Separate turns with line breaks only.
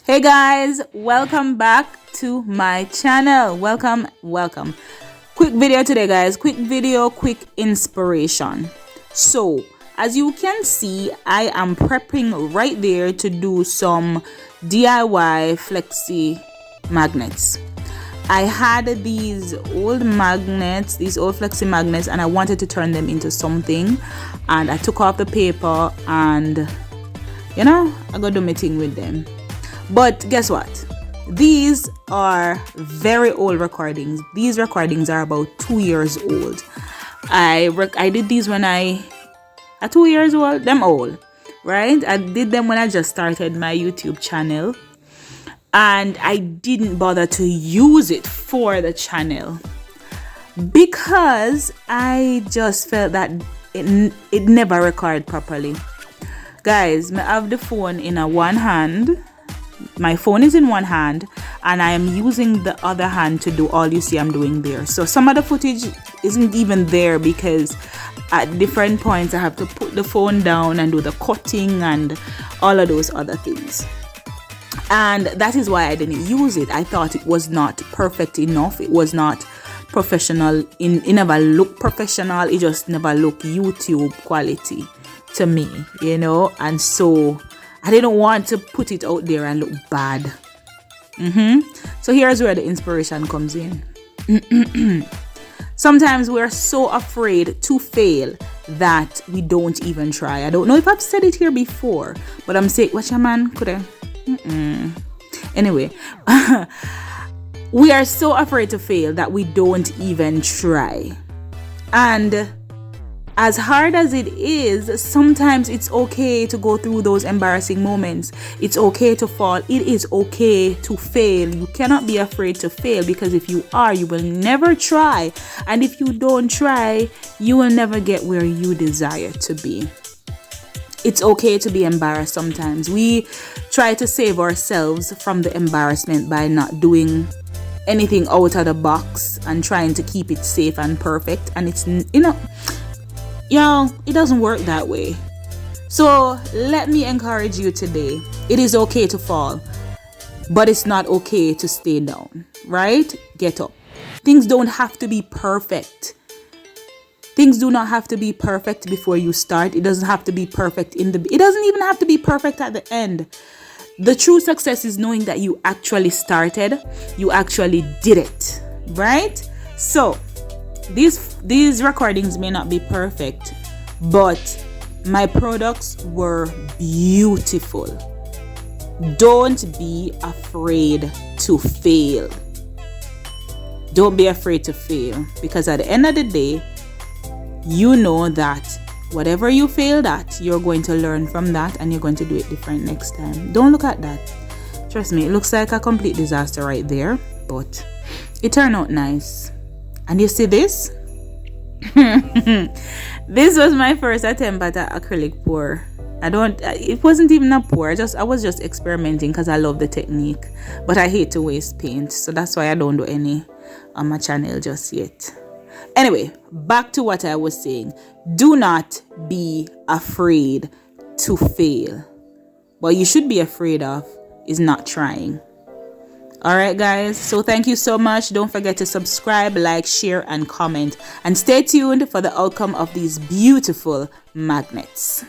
Hey guys, welcome back to my channel. Welcome. Quick video today, guys. Quick video, quick inspiration. So as you can see, I am prepping right there to do some DIY flexi magnets. I had these old flexi magnets, and I wanted to turn them into something, and I took off the paper and I got do my thing with them. But guess what? These are very old recordings. These recordings are about 2 years old. I did these when I at 2 years old. Them old, right? I did them when I just started my YouTube channel, and I didn't bother to use it for the channel because I just felt that it never recorded properly. Guys, I have the phone in one hand. My phone is in one hand, and I am using the other hand to do all you see I'm doing there. So some of the footage isn't even there because at different points I have to put the phone down and do the cutting and all of those other things. And that is why I didn't use it. I thought it was not perfect enough. It was not professional. It never looked professional. It just never looked YouTube quality to me, and so I didn't want to put it out there and look bad. So here's where the inspiration comes in. Sometimes we're so afraid to fail that we don't even try. I don't know if I've said it here before, but I'm saying, watch your man, could I? Anyway, we are so afraid to fail that we don't even try. And as hard as it is, sometimes it's okay to go through those embarrassing moments. It's okay to fall. It is okay to fail. You cannot be afraid to fail, because if you are, you will never try. And if you don't try, you will never get where you desire to be. It's okay to be embarrassed sometimes. We try to save ourselves from the embarrassment by not doing anything out of the box and trying to keep it safe and perfect. And it's, it doesn't work that way. So let me encourage you today. It is okay to fall, but it's not okay to stay down, right? Get up. Things don't have to be perfect. Things do not have to be perfect before you start. It doesn't have to be perfect it doesn't even have to be perfect at the end. The true success is knowing that you actually started, you actually did it, right? So these recordings may not be perfect, but my products were beautiful. Don't be afraid to fail. Don't be afraid to fail, because at the end of the day, you know that whatever you failed at, you're going to learn from that and you're going to do it different next time. Don't look at that. Trust me, it looks like a complete disaster right there, but it turned out nice. And you see this? This was my first attempt at an acrylic pour. It wasn't even a pour. I was just experimenting because I love the technique, but I hate to waste paint. So that's why I don't do any on my channel just yet. Anyway, back to what I was saying. Do not be afraid to fail. What you should be afraid of is not trying. Alright guys, so thank you so much. Don't forget to subscribe, like, share, and comment. And stay tuned for the outcome of these beautiful magnets.